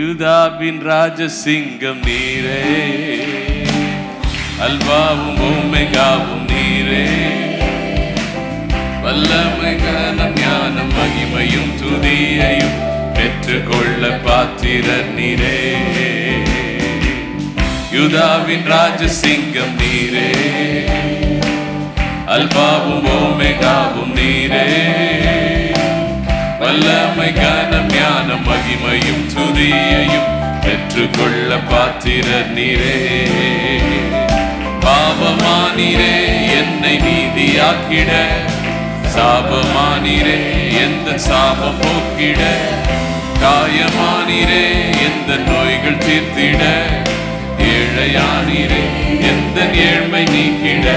யூதாவின் ராஜசிங்கம் நீரே, அல்பாவும் ஓமெகாவும் நீரே, வல்லமை கனம் ஞானம் மகிமையும் துதியையும் பெற்றுக்கொள்ள பாத்திரர் நீரே. யூதாவின் ராஜசிங்கம் நீரே, அல்பாவும் ஓமெகாவும் நீரே, வல்லமை கனம் ஞானம் மகிமையும் துதியையும் பெற்றுக்கொள்ள பாத்திரர் நீரே. பாவமானீரே என்னை நீதியாக்கிட, சாபமானீரே எந்த சாபம் போக்கிட, காயமானீரே எந்த நோய்கள் தீர்த்திட, ஏழையானீரே எந்த ஏழ்மை நீக்கிட,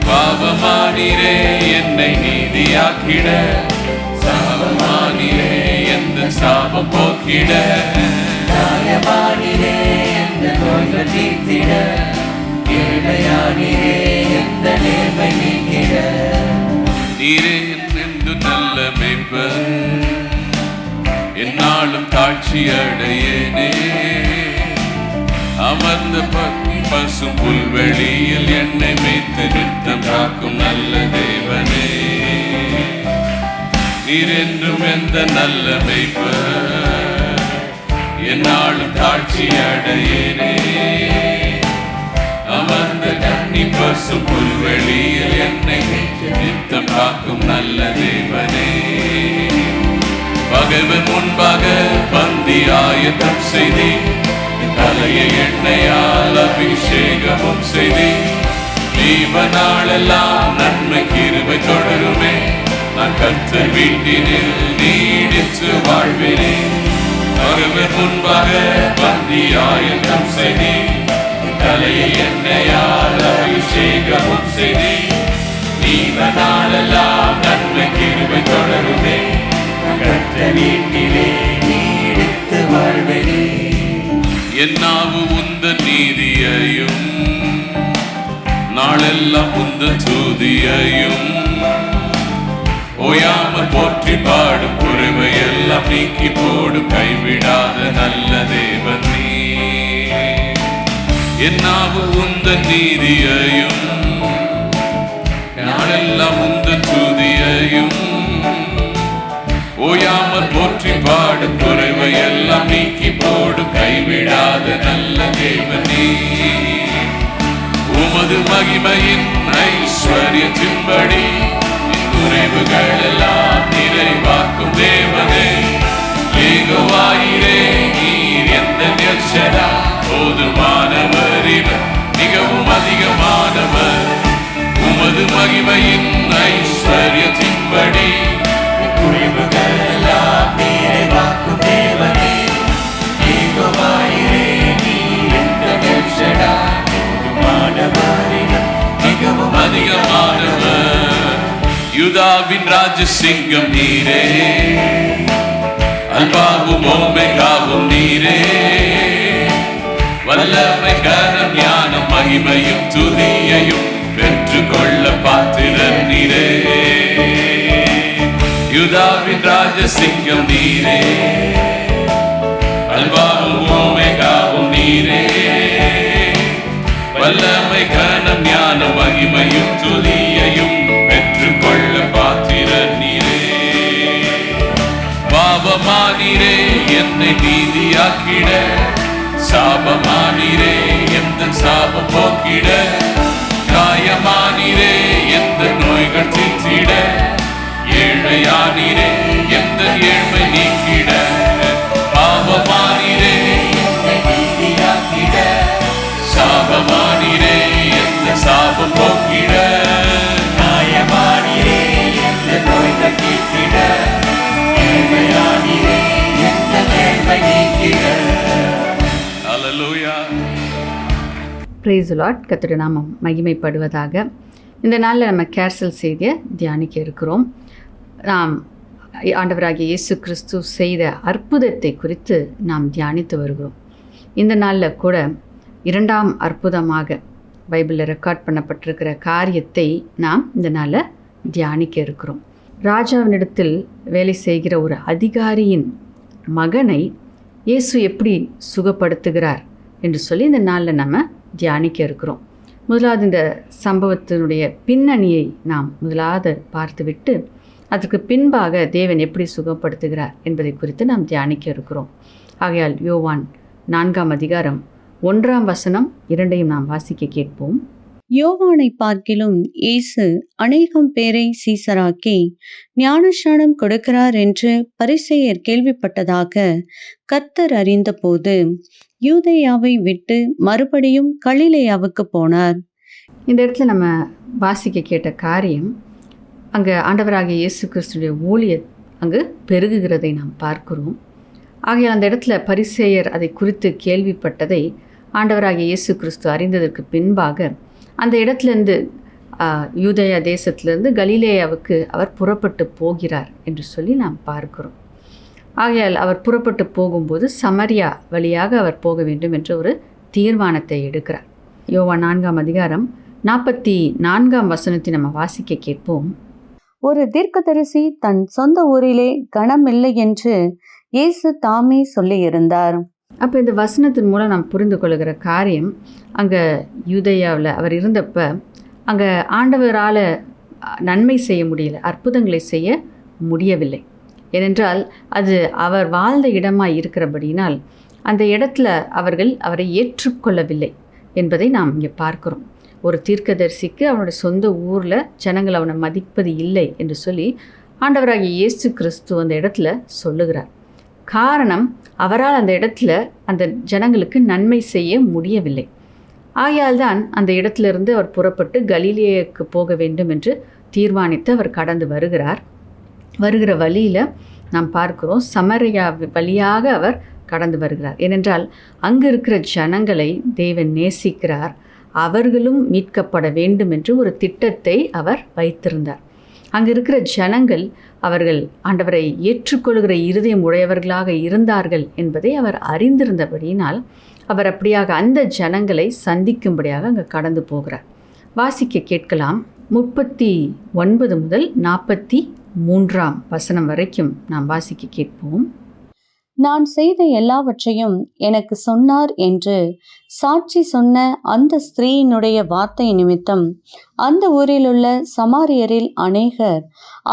பாவமானீரே என்னை நீதியாக்கிட, சாபமானீரே எந்த சாபம் போக்கிட, காயமானீரே எந்த நோய்கள் தீர்த்திட, ஏழையானீரே எந்த நேர்மை நீக்கிட. நீரே என்று நல்ல மேய்ப்பர், என்னாலும் தாட்சி அடையேனே, அமர்ந்த பசும் புல்வெளியில் என்னை மேய்த்து நித்தம் காக்கும் நல்ல தேவனே. நீர் என்றும் எந்த நல்ல மேய்ப்பர், என்னாலும் தாட்சி அடையேனே, அமர்ந்த கன்னி பசும் புல்வெளியில் என்னை நித்தம் காக்கும் நல்ல தேவனே. பகைவன் முன்பாக பந்தி ஆயத்தம் செய்தி, தலையை எண்ணெயால் அபிஷேகமும் செய்தி, ஜீவனாளெல்லாம் நன்மை கிருபை தொடருமே, நான் கர்த்தர் வீட்டினில் நீடித்து வாழ்வினே. பகைவன் முன்பாக பந்தி ஆயத்தம் செய்தி, தலையை எண்ணெயால் அபிஷேகமும் செய்தி, ஜீவனாளெல்லாம் நன்மை கிருபை தொடருமே, கர்த்தர் வீட்டிலே நீடித்து வாழ்வினே. என்னாவு உந்த நீதியையும் நாளெல்லாம் உந்த துதியையும் ஓயாமல் போற்றி பாடும், குறைவை எல்லாம் நீக்கி போடும் கைவிடாத நல்ல தேவன் நீ. என்னாவு உந்த நீதியையும் நாளெல்லாம் உந்த துதியையும் ஓயாமல் போற்றி பாடும், குறைவை எல்லாம் நீக்கி போடும் கைவிடாத நல்ல தேவனே. உமது மகிமையின் ஐஸ்வர்யத்தின்படி குறைவுகள் எல்லாம் நிறைவாக்கும் தேவனே. ஏகோவாயிரே நீர் எந்த நெர்ஷரா, போதுமானவர் இவர் மிகவும் அதிகமானவர். உமது மகிமையின் ஐஸ்வர்யத்தின்படி குறைவுகள் எல்லாம் நிறைவாக்கும் தேவனே. ஏகோவாயிரே நீர் எந்த நெர்ஷரா, போதுமானவர் மிகவும் அதிகமானவர். யூதாவின் ராஜசிங்கம் நீரே, அல்பாவும் ஓமெகாவும் நீரே, வல்லமை கனம் ஞானம் மகிமையும் துதியையும் பெற்றுக்கொள்ள பாத்திரர் நீரே. யூதாவின் ராஜசிங்கம் நீரே, அல்பாவும் ஓமெகாவும் நீரே, வல்லமை கனம் ஞானம் மகிமையும் துதியையும் பெற்றுக்கொள்ள பாத்திரர் நீரே. பாவமானீரே என்னை நீதியாக்கிட, சாபமானீரே எந்த சாபம் போக்கிட, காயமானீரே எந்த நோய்கள் தீர்த்திட, ஏழையானீரே எந்த ஏழ்மை நீக்கிட, பாவமானீரே என்னை நீதியாக்கிட, சாபமானீரே எந்த சாபம் போக்கிட, நியாயமானீரே எந்த நோய்கள் தீர்த்திட, ஏழையானீரே எந்த நேர்மை நீக்கிட. ஹல்லேலூயா. Praise the Lord. கர்த்தருடைய நாமம் மகிமைப்படுவதாக. இந்த நாளில் நம்ம கேர்சல் செய்தியை தியானிக்க இருக்கிறோம். நாம் ஆண்டவராகிய இயேசு கிறிஸ்து செய்த அற்புதத்தை குறித்து நாம் தியானித்து வருகிறோம். இந்த நாளில் கூட இரண்டாம் அற்புதமாக பைபிளில் ரெக்கார்ட் பண்ணப்பட்டிருக்கிற காரியத்தை நாம் இந்த நாளில் தியானிக்க இருக்கிறோம். ராஜாவினிடத்தில் வேலை செய்கிற ஒரு அதிகாரியின் மகனை இயேசு எப்படி சுகப்படுத்துகிறார் என்று சொல்லி இந்த நாளில் நம்ம தியானிக்க இருக்கிறோம். முதலாவது இந்த சம்பவத்தினுடைய பின்னணியை நாம் முதலாவது பார்த்துவிட்டு அதற்கு பின்பாக தேவன் எப்படி சுகப்படுத்துகிறார் என்பதை குறித்து நாம் தியானிக்க இருக்கிறோம். ஆகையால் யோவான் 4ஆம் அதிகாரம் 1ஆம் வசனம் 2ஐயும் நாம் வாசிக்க கேட்போம். யோவானை பார்க்கிலும் இயேசு அநேகம் பேரை சீசராக்கி ஞானஸ்நானம் கொடுக்கிறார் என்று பரிசேயர் கேள்விப்பட்டதாக கர்த்தர் அறிந்தபோது யூதேயாவை விட்டு மறுபடியும் கலிலேயாவுக்கு போனார். இந்த இடத்துல நம்ம வாசிக்க கேட்ட காரியம், அங்கே ஆண்டவராகிய இயேசு கிறிஸ்துடைய ஊழியர் அங்கு பெருகுகிறதை நாம் பார்க்கிறோம். ஆகையால் அந்த இடத்துல பரிசேயர் அதை குறித்து கேள்விப்பட்டதை ஆண்டவராகிய இயேசு கிறிஸ்து அறிந்ததற்கு பின்பாக அந்த இடத்துலேருந்து யூதேயா தேசத்திலிருந்து கலிலேயாவுக்கு அவர் புறப்பட்டு போகிறார் என்று சொல்லி நாம் பார்க்கிறோம். ஆகையால் அவர் புறப்பட்டு போகும்போது சமரியா வழியாக அவர் போக வேண்டும் என்ற ஒரு தீர்மானத்தை எடுக்கிறார். யோவான் 4ஆம் அதிகாரம் 44ஆம் வசனத்தை நம்ம வாசிக்க கேட்போம். ஒரு தீர்க்கதரிசி தன் சொந்த ஊரிலே கனமில்லை என்று இயேசு தாமே சொல்லியிருந்தார். அப்போ இந்த வசனத்தின் மூலம் நாம் புரிந்து கொள்கிற காரியம், அங்கே யூதேயாவில் அவர் இருந்தப்ப அங்கே ஆண்டவரால் நன்மை செய்ய முடியல, அற்புதங்களை செய்ய முடியவில்லை. ஏனென்றால் அது அவர் வாழ்ந்த இடமாக இருக்கிறபடினால் அந்த இடத்துல அவர்கள் அவரை ஏற்றுக்கொள்ளவில்லை என்பதை நாம் இங்கே பார்க்கிறோம். ஒரு தீர்க்கதரிசிக்கு அவனுடைய சொந்த ஊரில் ஜனங்கள் அவனை மதிப்பது இல்லை என்று சொல்லி ஆண்டவராகிய இயேசு கிறிஸ்து அந்த இடத்துல சொல்லுகிறார். காரணம், அவரால் அந்த இடத்துல அந்த ஜனங்களுக்கு நன்மை செய்ய முடியவில்லை. ஆகையால் தான் அந்த இடத்திலிருந்து அவர் புறப்பட்டு கலிலேயாவுக்கு போக வேண்டும் என்று தீர்மானித்து அவர் கடந்து வருகிறார். வருகிற வழியில் நாம் பார்க்கிறோம், சமரியா வழியாக அவர் கடந்து வருகிறார். ஏனென்றால் அங்கு இருக்கிற ஜனங்களை தேவன் நேசிக்கிறார், அவர்களும் மீட்கப்பட வேண்டும் என்று ஒரு திட்டத்தை அவர் வைத்திருந்தார். அங்கு இருக்கிற ஜனங்கள் அவர்கள் ஆண்டவரை ஏற்றுக்கொள்கிற இருதயம் உடையவர்களாக இருந்தார்கள் என்பதை அவர் அறிந்திருந்தபடியினால் அவர் அப்படியாக அந்த ஜனங்களை சந்திக்கும்படியாக அங்கே கடந்து போகிறார். வாசிக்க கேட்கலாம். 39 முதல் 43ஆம் வசனம் வரைக்கும் நாம் வாசிக்க கேட்போம். நான் செய்த எல்லாவற்றையும் எனக்கு சொன்னார் என்று சாட்சி சொன்ன அந்த ஸ்திரீயினுடைய வார்த்தை நிமித்தம் அந்த ஊரிலுள்ள சமாரியரில் அநேகர்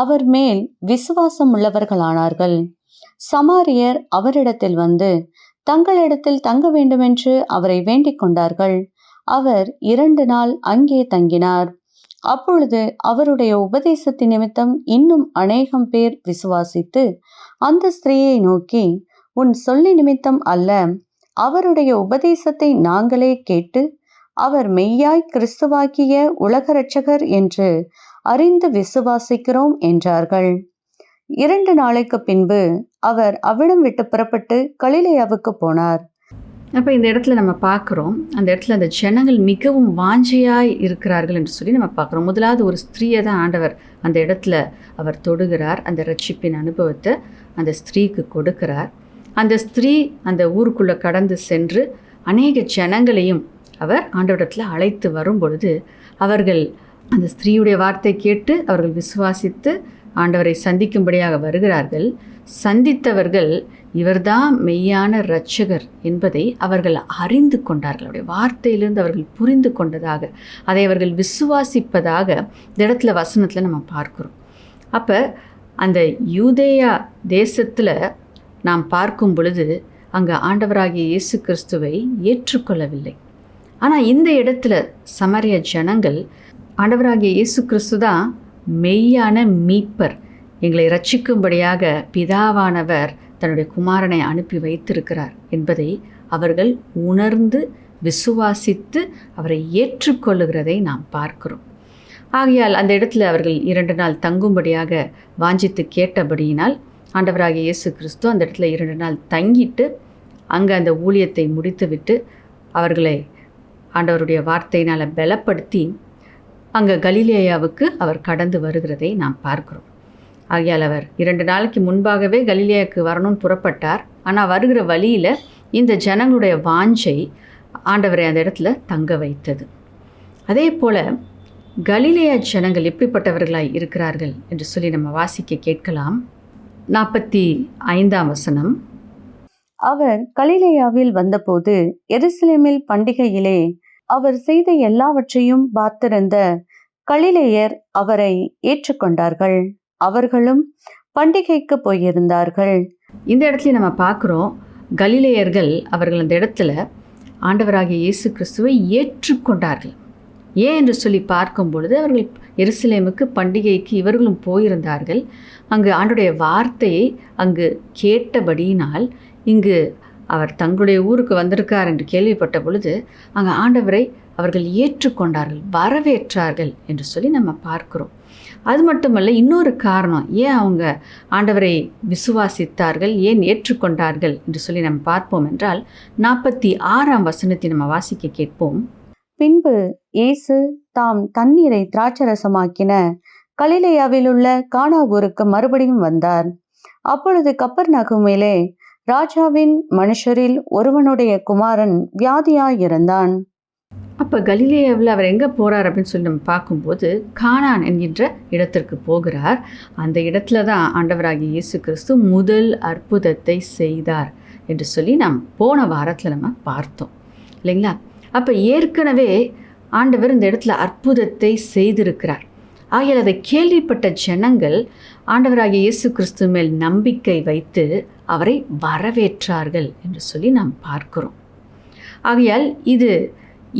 அவர் மேல் விசுவாசம் உள்ளவர்களானார்கள். சமாரியர் அவரிடத்தில் வந்து தங்களிடத்தில் தங்க வேண்டுமென்று அவரை வேண்டிக் கொண்டார்கள். அவர் 2 நாள் அங்கே தங்கினார். அப்பொழுது அவருடைய உபதேசத்தின் நிமித்தம் இன்னும் அநேகம் பேர் விசுவாசித்து அந்த ஸ்திரீயை நோக்கி, உன் சொல்லி நிமித்தம் அல்ல, அவருடைய உபதேசத்தை நாங்களே கேட்டு அவர் மெய்யாய் கிறிஸ்துவாக்கிய உலக இரட்சகர் என்று அறிந்து விசுவாசிக்கிறோம் என்றார்கள். 2 நாளைக்கு பின்பு அவர் அவ்விடம் விட்டு புறப்பட்டு கலிலேயாவுக்கு போனார். அப்போ இந்த இடத்துல நம்ம பார்க்குறோம், அந்த இடத்துல அந்த ஜனங்கள் மிகவும் வாஞ்சையாய் இருக்கிறார்கள் என்று சொல்லி நம்ம பார்க்குறோம். முதலாவது ஒரு ஸ்திரீயை தான் ஆண்டவர் அந்த இடத்துல அவர் தொடுகிறார். அந்த ரட்சிப்பின் அனுபவத்தை அந்த ஸ்திரீக்கு கொடுக்கிறார். அந்த ஸ்திரீ அந்த ஊருக்குள்ளே கடந்து சென்று அநேக ஜனங்களையும் அவர் ஆண்டவரிடத்தில் அழைத்து வரும் பொழுது அவர்கள் அந்த ஸ்திரீயுடைய வார்த்தை கேட்டு அவர்கள் விசுவாசித்து ஆண்டவரை சந்திக்கும்படியாக வருகிறார்கள். சந்தித்தவர்கள் இவர்தான் மெய்யான இரட்சகர் என்பதை அவர்கள் அறிந்து கொண்டார்கள். அவருடைய வார்த்தையிலிருந்து அவர்கள் புரிந்து கொண்டதாக, அதை அவர்கள் விசுவாசிப்பதாக இந்த இடத்துல வசனத்தில் நம்ம பார்க்குறோம். அப்போ அந்த யூதேயா தேசத்தில் நாம் பார்க்கும் பொழுது அங்கே ஆண்டவராகிய இயேசு கிறிஸ்துவை ஏற்றுக்கொள்ளவில்லை. ஆனால் இந்த இடத்துல சமரிய ஜனங்கள் ஆண்டவராகிய இயேசு கிறிஸ்து தான் மெய்யான மீட்பர், எங்களை ரட்சிக்கும்படியாக பிதாவானவர் தன்னுடைய குமாரனை அனுப்பி வைத்திருக்கிறார் என்பதை அவர்கள் உணர்ந்து விசுவாசித்து அவரை ஏற்றுக்கொள்ளுகிறதை நாம் பார்க்கிறோம். ஆகையால் அந்த இடத்துல அவர்கள் 2 நாள் தங்கும்படியாக வாஞ்சித்து கேட்டபடியினால் ஆண்டவராகிய இயேசு கிறிஸ்து அந்த இடத்துல 2 நாள் தங்கிட்டு அங்கே அந்த ஊழியத்தை முடித்துவிட்டு அவர்களை ஆண்டவருடைய வார்த்தையினால் பலப்படுத்தி அங்கே கலிலேயாவுக்கு அவர் கடந்து வருகிறதை நாம் பார்க்கிறோம். ஆகையால் அவர் 2 நாளைக்கு முன்பாகவே கலிலேயாவுக்கு வரணும்னு புறப்பட்டார். ஆனால் வருகிற வழியில் இந்த ஜனங்களுடைய வாஞ்சை ஆண்டவரை அந்த இடத்துல தங்க வைத்தது. அதே போல் கலிலேயா ஜனங்கள் எப்படிப்பட்டவர்களாய் இருக்கிறார்கள் என்று சொல்லி நம்ம வாசிக்க கேட்கலாம். 45ஆம் வசனம். அவர் கலிலேயாவில் வந்தபோது எருசலேமில் பண்டிகையிலே அவர் செய்த எல்லாவற்றையும் பார்த்திருந்த கலிலேயர் அவரை ஏற்றுக்கொண்டார்கள். அவர்களும் பண்டிகைக்கு போயிருந்தார்கள். இந்த இடத்துல நம்ம பார்க்குறோம், கலிலேயர்கள் அவர்கள் அந்த இடத்துல ஆண்டவராகிய இயேசு கிறிஸ்துவை ஏற்றுக்கொண்டார்கள். ஏன் என்று சொல்லி பார்க்கும் பொழுது அவர்கள் எருசலேமுக்கு பண்டிகைக்கு இவர்களும் போயிருந்தார்கள். அங்கு ஆண்டுடைய வார்த்தையை அங்கு கேட்டபடியினால் இங்கு அவர் தங்களுடைய ஊருக்கு வந்திருக்கார் என்று கேள்விப்பட்ட பொழுது அங்கே ஆண்டவரை அவர்கள் ஏற்றுக்கொண்டார்கள், வரவேற்றார்கள் என்று சொல்லி நம்ம பார்க்கிறோம். அது மட்டுமல்ல, இன்னொரு காரணம் ஏன் அவங்க ஆண்டவரை விசுவாசித்தார்கள், ஏன் ஏற்றுக்கொண்டார்கள் என்று சொல்லி நம்ம பார்ப்போம் என்றால் 46ஆம் வசனத்தை நம்ம வாசிக்க கேட்போம். பின்பு இயேசு தாம் தண்ணீரை திராட்சரசமாக்கின கலிலேயாவில் உள்ள கானா ஊருக்கு மறுபடியும் வந்தார். அப்பொழுது கப்பர்நகூமிலே ராஜாவின் மனுஷரில் ஒருவனுடைய குமாரன் வியாதியாயிருந்தான். அப்போ கலிலேயாவில் அவர் எங்கே போகிறார் அப்படின்னு சொல்லி நம்ம பார்க்கும்போது கானான் என்கின்ற இடத்திற்கு போகிறார். அந்த இடத்துல தான் ஆண்டவராகிய இயேசு கிறிஸ்து முதல் அற்புதத்தை செய்தார் என்று சொல்லி நாம் போன வாரத்தில் நம்ம பார்த்தோம் இல்லைங்களா? அப்போ ஏற்கனவே ஆண்டவர் இந்த இடத்துல அற்புதத்தை செய்திருக்கிறார். ஆகையால் அதை கேள்விப்பட்ட ஜனங்கள் ஆண்டவராகிய இயேசு கிறிஸ்து மேல் நம்பிக்கை வைத்து அவரை வரவேற்றார்கள் என்று சொல்லி நாம் பார்க்கிறோம். ஆகையால் இது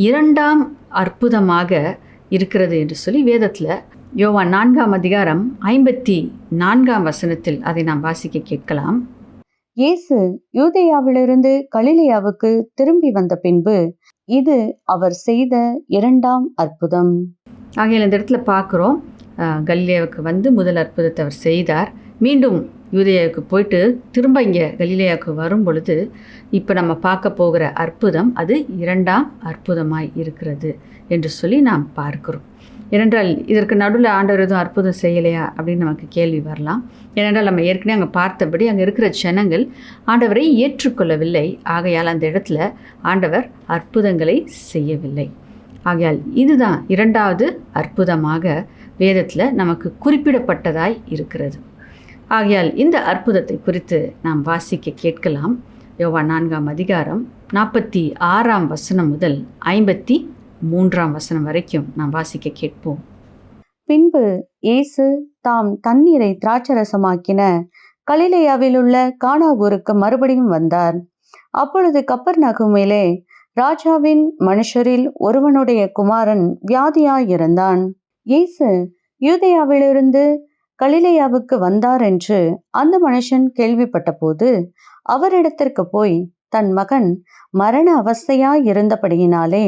2ஆம் அற்புதமாக இருக்கிறது என்று சொல்லி வேதத்தில் யோவான் 4ஆம் அதிகாரம் 54ஆம் வசனத்தில் அதை நாம் வாசிக்க கேட்கலாம். இயேசு யூதேயாவிலிருந்து கலிலேயாவுக்கு திரும்பி வந்த பின்பு இது அவர் செய்த 2ஆம் அற்புதம். ஆகையால் இந்த இடத்துல பார்க்குறோம், கலிலேயாவுக்கு வந்து முதல் அற்புதத்தை அவர் செய்தார். மீண்டும் யூதேயாவுக்கு போயிட்டு திரும்ப இங்கே கலிலேயாவுக்கு வரும் பொழுது இப்போ நம்ம பார்க்க போகிற அற்புதம் அது 2ஆம் அற்புதமாய் இருக்கிறது என்று சொல்லி நாம் பார்க்கிறோம். ஏனென்றால் இதற்கு நடுவில் ஆண்டவர் எதுவும் அற்புதம் செய்யலையா அப்படின்னு நமக்கு கேள்வி வரலாம். ஏனென்றால் நம்ம ஏற்கனவே அங்கே பார்த்தபடி அங்கே இருக்கிற ஜனங்கள் ஆண்டவரை ஏற்றுக்கொள்ளவில்லை. ஆகையால் அந்த இடத்துல ஆண்டவர் அற்புதங்களை செய்யவில்லை. ஆகையால் இதுதான் 2வது அற்புதமாக வேதத்தில் நமக்கு குறிப்பிடப்பட்டதாய் இருக்கிறது. ஆகையால் இந்த அற்புதத்தை குறித்து நாம் வாசிக்க கேட்கலாம். யோவான் 4ஆம் அதிகாரம் 46ஆம் வசனம் முதல் 53ஆம் வசனம் வரைக்கும் நாம் வாசிக்க கேட்போம். பின்பு இயேசு தாம் தண்ணீரை திராட்சரசமாக்கின கலிலேயாவில் உள்ள கானா ஊருக்கு மறுபடியும் வந்தார். அப்பொழுது கப்பர்நகூமிலே ராஜாவின் மனுஷரில் ஒருவனுடைய குமாரன் வியாதியாயிருந்தான். இயேசு யூதேயாவிலிருந்து கலிலேயாவுக்கு வந்தார் என்று அந்த மனுஷன் கேள்விப்பட்ட போது அவரிடத்திற்கு போய் தன் மகன் மரண அவஸ்தையாயிருந்தபடியினாலே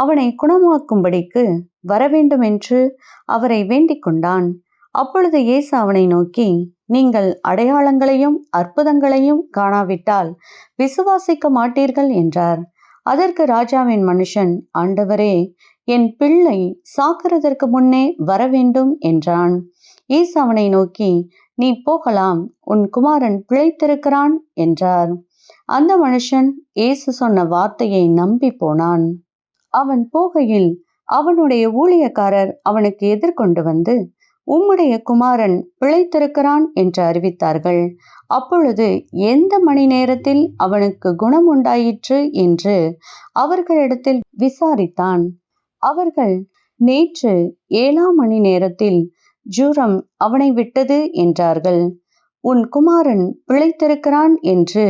அவனை குணமாக்கும்படிக்கு வரவேண்டும் என்று அவரை வேண்டிக் கொண்டான். அப்பொழுது இயேசு அவனை நோக்கி, நீங்கள் அடையாளங்களையும் அற்புதங்களையும் காணாவிட்டால் விசுவாசிக்க மாட்டீர்கள் என்றார். அதற்கு ராஜாவின் மனுஷன், ஆண்டவரே, என் பிள்ளை சாக்கிறதற்கு முன்னே வரவேண்டும் என்றான். இயேசு அவனை நோக்கி, நீ போகலாம், உன் குமாரன் பிழைத்திருக்கிறான் என்றார். அந்த மனுஷன் இயேசு சொன்ன வார்த்தையை நம்பி போனான். அவன் போகையில் அவனுடைய ஊழியக்காரர் அவனுக்கு எதிர்கொண்டு வந்து, உம்முடைய குமாரன் பிழைத்திருக்கிறான் என்று அறிவித்தார்கள். அப்பொழுது எந்த மணி நேரத்தில் அவனுக்கு குணம் உண்டாயிற்று என்று அவர்களிடத்தில் விசாரித்தான். அவர்கள், நேற்று 7ஆம் மணி நேரத்தில் ஜூரம் அவனை விட்டது என்றார்கள். உன் குமாரன் பிழைத்திருக்கிறான் என்று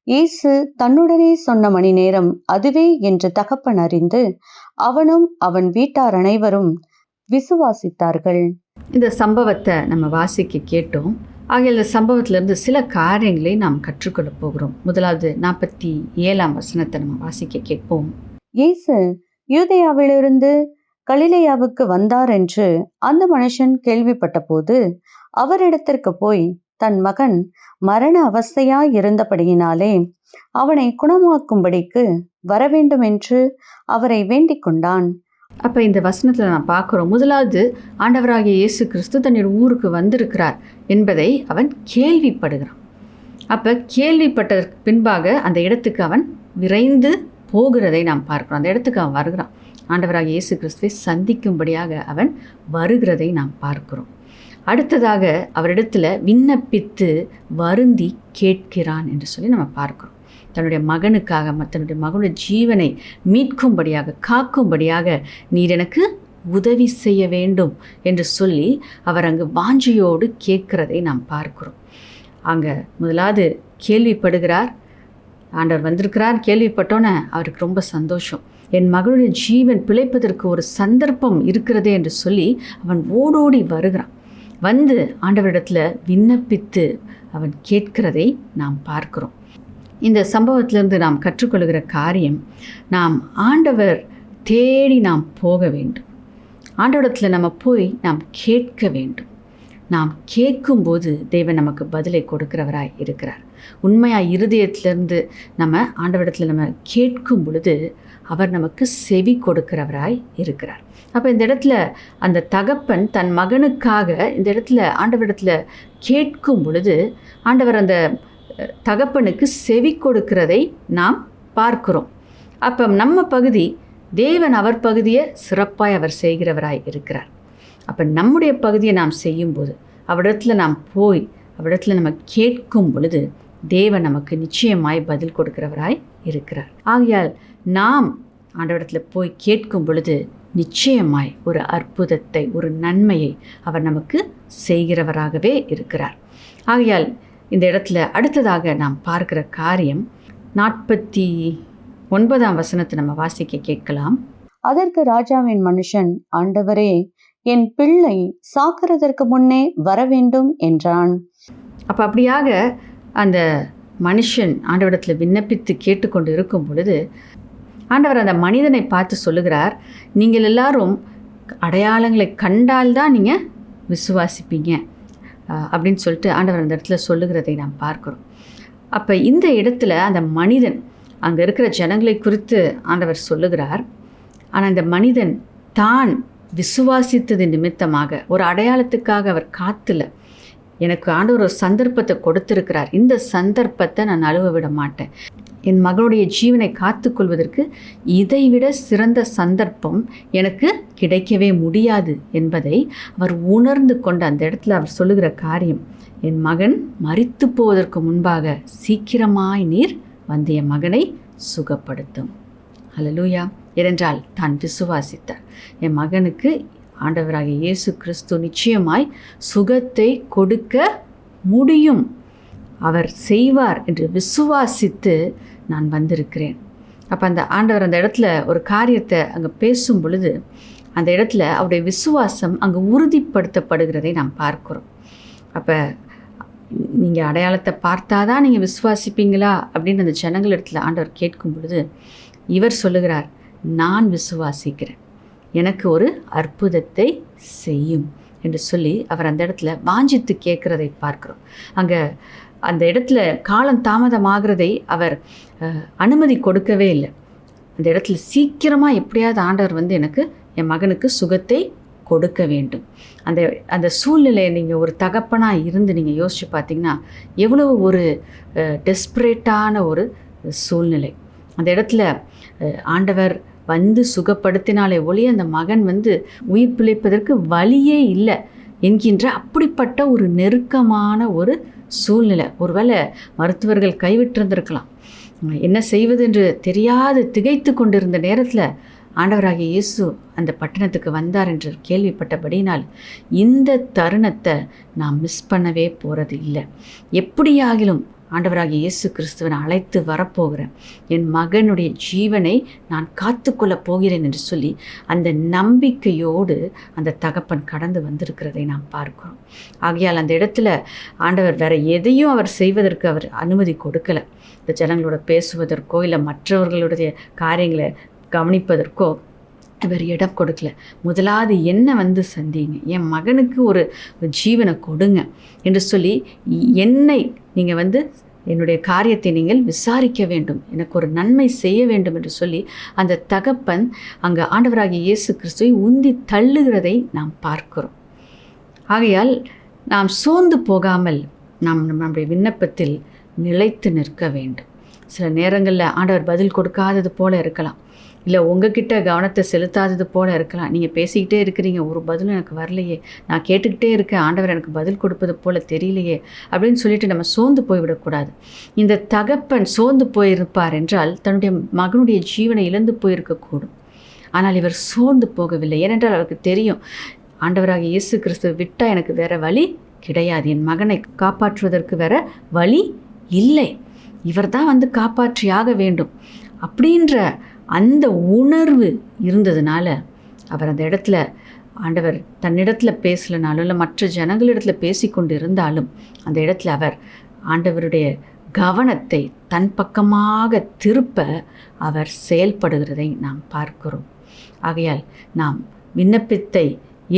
இயேசு தன்னுடனே சொன்ன மணி நேரம் அதுவே என்று தகப்பன் அறிந்து அவனும் அவன் வீட்டார் அனைவரும் விசுவாசித்தார்கள். இந்த சம்பவத்தை நம்ம வாசிக்க கேட்டோம். ஆகிய இந்த சம்பவத்திலிருந்து சில காரியங்களை நாம் கற்றுக்கொள்ள போகிறோம். முதலாவது 47ஆம் வசனத்தை நம்ம வாசிக்க கேட்போம். இயேசு யூதேயாவிலிருந்து கலிலேயாவுக்கு வந்தார் என்று அந்த மனுஷன் கேள்விப்பட்ட போது அவரிடத்திற்கு போய் தன் மகன் மரண அவஸ்தையாயிருந்தபடியினாலே அவனை குணமாக்கும்படிக்கு வரவேண்டும் என்று அவரை வேண்டிக் கொண்டான். அப்போ இந்த வசனத்தில் நான் பார்க்குறோம், முதலாவது ஆண்டவராகிய இயேசு கிறிஸ்து தன்னுடைய ஊருக்கு வந்திருக்கிறார் என்பதை அவன் கேள்விப்படுகிறான். அப்போ கேள்விப்பட்டதற்கு பின்பாக அந்த இடத்துக்கு அவன் விரைந்து போகிறதை நாம் பார்க்கிறோம். அந்த இடத்துக்கு அவன் வருகிறான். ஆண்டவராகிய இயேசு கிறிஸ்துவை சந்திக்கும்படியாக அவன் வருகிறதை நாம் பார்க்கிறோம். அடுத்ததாக அவரிடத்துல விண்ணப்பித்து வருந்தி கேட்கிறான் என்று சொல்லி நம்ம பார்க்கிறோம். தன்னுடைய மகனுக்காக தன்னுடைய மகனுடைய ஜீவனை மீட்கும்படியாக காக்கும்படியாக நீர் எனக்கு உதவி செய்ய வேண்டும் என்று சொல்லி அவர் அங்கு வாஞ்சையோடு கேட்கிறதை நாம் பார்க்கிறோம். அங்கே முதலாவது கேள்விப்படுகிறார், ஆண்டவர் வந்திருக்கிறார். கேள்விப்பட்டோன்னே அவருக்கு ரொம்ப சந்தோஷம். என் மகளுடைய ஜீவன் பிழைப்பதற்கு ஒரு சந்தர்ப்பம் இருக்கிறதே என்று சொல்லி அவன் ஓடோடி வருகிறான். வந்து ஆண்டவரிடத்தில் விண்ணப்பித்து அவன் கேட்கிறதை நாம் பார்க்கிறோம். இந்த சம்பவத்திலிருந்து நாம் கற்றுக்கொள்கிற காரியம், நாம் ஆண்டவர் தேடி நாம் போக வேண்டும். ஆண்டவரிடத்தில் நம்ம போய் நாம் கேட்க வேண்டும். நாம் கேட்கும்போது தேவன் நமக்கு பதிலை கொடுக்கிறவராய் இருக்கிறார். உண்மையாக இருதயத்திலிருந்து நம்ம ஆண்டவரிடத்தில் நம்ம கேட்கும் பொழுது அவர் நமக்கு செவி கொடுக்கிறவராய் இருக்கிறார். அப்போ இந்த இடத்துல அந்த தகப்பன் தன் மகனுக்காக இந்த இடத்துல ஆண்டவரிடத்தில் கேட்கும் பொழுது ஆண்டவர் அந்த தகப்பனுக்கு செவி கொடுக்கிறதை நாம் பார்க்கிறோம். அப்போ நம்ம பகுதி, தேவன் அவர் பகுதியை சிறப்பாய் அவர் செய்கிறவராய் இருக்கிறார். அப்போ நம்முடைய பகுதியை நாம் செய்யும்போது, அவரிடத்தில் நாம் போய் அவரிடத்தில் நம்ம கேட்கும் பொழுது தேவன் நமக்கு நிச்சயமாய் பதில் கொடுக்கிறவராய் இருக்கிறார். ஆகையால் நாம் ஆண்டவரிடத்தில் போய் கேட்கும் பொழுது நிச்சயமாய் ஒரு அற்புதத்தை, ஒரு நன்மையை அவர் நமக்கு செய்கிறவராகவே இருக்கிறார். ஆகையால் இந்த இடத்துல அடுத்ததாக நாம் பார்க்கிற காரியம் 49ஆம் வசனத்தை நம்ம வாசிக்க கேட்கலாம். அதற்கு ராஜாவின் மனுஷன், ஆண்டவரே, என் பிள்ளை சாக்கிறதற்கு முன்னே வர வேண்டும் என்றான். அப்போ அப்படியாக அந்த மனுஷன் ஆண்டவரிடத்தில் விண்ணப்பித்து கேட்டுக்கொண்டு இருக்கும் பொழுது ஆண்டவர் அந்த மனிதனை பார்த்து சொல்லுகிறார், நீங்கள் எல்லாரும் அடையாளங்களை கண்டால்தான் நீங்கள் விசுவாசிப்பீங்க அப்படின்னு சொல்லிட்டு ஆண்டவர் அந்த இடத்துல சொல்லுகிறதை நாம் பார்க்குறோம். அப்போ இந்த இடத்துல அந்த மனிதன், அங்கே இருக்கிற ஜனங்களை குறித்து ஆண்டவர் சொல்லுகிறார். ஆனால் அந்த மனிதன் தான் விசுவாசித்தது நிமித்தமாக ஒரு அடையாளத்துக்காக அவர் காத்துல. எனக்கு ஆண்டவர் ஒரு சந்தர்ப்பத்தை கொடுத்திருக்கிறார், இந்த சந்தர்ப்பத்தை நான் நழுவ விட மாட்டேன். என் மகளுடைய ஜீவனை காத்துக்கொள்வதற்கு இதைவிட சிறந்த சந்தர்ப்பம் எனக்கு கிடைக்கவே முடியாது என்பதை அவர் உணர்ந்து கொண்ட அந்த இடத்துல அவர் சொல்லுகிற காரியம், என் மகன் மரித்து போவதற்கு முன்பாக சீக்கிரமாய் நீர் வந்து என் மகனை சுகப்படுத்தும். ஹல்லேலூயா. ஏனென்றால் தான் விசுவாசித்தார். என் மகனுக்கு ஆண்டவராகிய இயேசு கிறிஸ்து நிச்சயமாய் சுகத்தை கொடுக்க முடியும், அவர் செய்வார் என்று விசுவாசித்து நான் வந்திருக்கிறேன். அப்போ அந்த ஆண்டவர் அந்த இடத்துல ஒரு காரியத்தை அங்கே பேசும் பொழுது அந்த இடத்துல அவருடைய விசுவாசம் அங்கே உறுதிப்படுத்தப்படுகிறதை நாம் பார்க்கிறோம். அப்போ நீங்கள் அடையாளத்தை பார்த்தாதான் நீங்கள் விசுவாசிப்பீங்களா அப்படின்னு அந்த ஜனங்கள் இடத்துல ஆண்டவர் கேட்கும் பொழுது இவர் சொல்லுகிறார், நான் விசுவாசிக்கிறேன், எனக்கு ஒரு அற்புதத்தை செய்யும் என்று சொல்லி அவர் அந்த இடத்துல வாஞ்சித்து கேட்குறதை பார்க்குறோம். அங்கே அந்த இடத்துல காலம் தாமதமாகிறதை அவர் அனுமதி கொடுக்கவே இல்லை. அந்த இடத்துல சீக்கிரமாக எப்படியாவது ஆண்டவர் வந்து எனக்கு என் மகனுக்கு சுகத்தை கொடுக்க வேண்டும். அந்த சூழ்நிலையை நீங்கள் ஒரு தகப்பனாக இருந்து நீங்கள் யோசித்து பார்த்தீங்கன்னா எவ்வளவு ஒரு டெஸ்பரேட்டான ஒரு சூழ்நிலை. அந்த இடத்துல ஆண்டவர் வந்து சுகப்படுத்தினாலே ஒழிய அந்த மகன் வந்து உயிர் பிழைப்பதற்கு வழியே இல்லை என்கின்ற அப்படிப்பட்ட ஒரு நெருக்கமான ஒரு சூழ்நிலை. ஒருவேளை மருத்துவர்கள் கைவிட்டிருந்திருக்கலாம். என்ன செய்வது என்று தெரியாது திகைத்து கொண்டிருந்த நேரத்தில் ஆண்டவராகிய இயேசு அந்த பட்டணத்துக்கு வந்தார் என்று கேள்விப்பட்டபடினால் இந்த தருணத்தை நான் மிஸ் பண்ணவே போகிறது இல்லை. எப்படியாகிலும் ஆண்டவராகிய இயேசு கிறிஸ்துவனை அழைத்து வரப்போகிறேன், என் மகனுடைய ஜீவனை நான் காத்துக்கொள்ளப் போகிறேன் என்று சொல்லி அந்த நம்பிக்கையோடு அந்த தகப்பன் கடந்து வந்திருக்கிறதை நாம் பார்க்கிறோம். ஆகையால் அந்த இடத்துல ஆண்டவர் வேற எதையும் அவர் செய்வதற்கு அவர் அனுமதி கொடுக்கலை. இந்த ஜனங்களோட பேசுவதற்கோ இல்லை மற்றவர்களுடைய காரியங்களை கவனிப்பதற்கோ இவர் இடம் கொடுக்கல. முதலாவது என்ன வந்து சந்திங்க, என் மகனுக்கு ஒரு ஜீவனை கொடுங்க என்று சொல்லி என்னை நீங்கள் வந்து என்னுடைய காரியத்தை நீங்கள் விசாரிக்க வேண்டும், எனக்கு ஒரு நன்மை செய்ய வேண்டும் என்று சொல்லி அந்த தகப்பன் அங்கே ஆண்டவராகிய இயேசு கிறிஸ்துவை உந்தி தள்ளுகிறதை நாம் பார்க்கிறோம். ஆகையால் நாம் சோர்ந்து போகாமல் நாம் நம்முடைய விண்ணப்பத்தில் நிலைத்து நிற்க வேண்டும். சில நேரங்களில் ஆண்டவர் பதில் கொடுக்காதது போல இருக்கலாம், இல்லை உங்ககிட்ட கவனத்தை செலுத்தாதது போல இருக்கலாம். நீங்கள் பேசிக்கிட்டே இருக்கிறீங்க, ஒரு பதிலும் எனக்கு வரலையே, நான் கேட்டுக்கிட்டே இருக்கேன், ஆண்டவர் எனக்கு பதில் கொடுப்பது போல தெரியலையே அப்படின்னு சொல்லிட்டு நம்ம சோர்ந்து போய்விடக்கூடாது. இந்த தகப்பன் சோர்ந்து போயிருப்பார் என்றால் தன்னுடைய மகனுடைய ஜீவனை இழந்து போயிருக்கக்கூடும். ஆனால் இவர் சோர்ந்து போகவில்லை. ஏனென்றால் அவருக்கு தெரியும், ஆண்டவராக இயேசு கிறிஸ்துவை விட்டால் எனக்கு வேற வழி கிடையாது, என் மகனை காப்பாற்றுவதற்கு வேற வழி இல்லை, இவர் தான் வந்து காப்பாற்றியாக வேண்டும் அப்படின்ற அந்த உணர்வு இருந்ததுனால அவர் அந்த இடத்துல, ஆண்டவர் தன்னிடத்தில் பேசலைனாலும் இல்லை மற்ற ஜனங்களிடத்தில் பேசிக்கொண்டு இருந்தாலும் அந்த இடத்துல அவர் ஆண்டவருடைய கவனத்தை தன் பக்கமாக திருப்ப அவர் செயல்படுகிறதை நாம் பார்க்கிறோம். ஆகையால் நாம் விண்ணப்பத்தை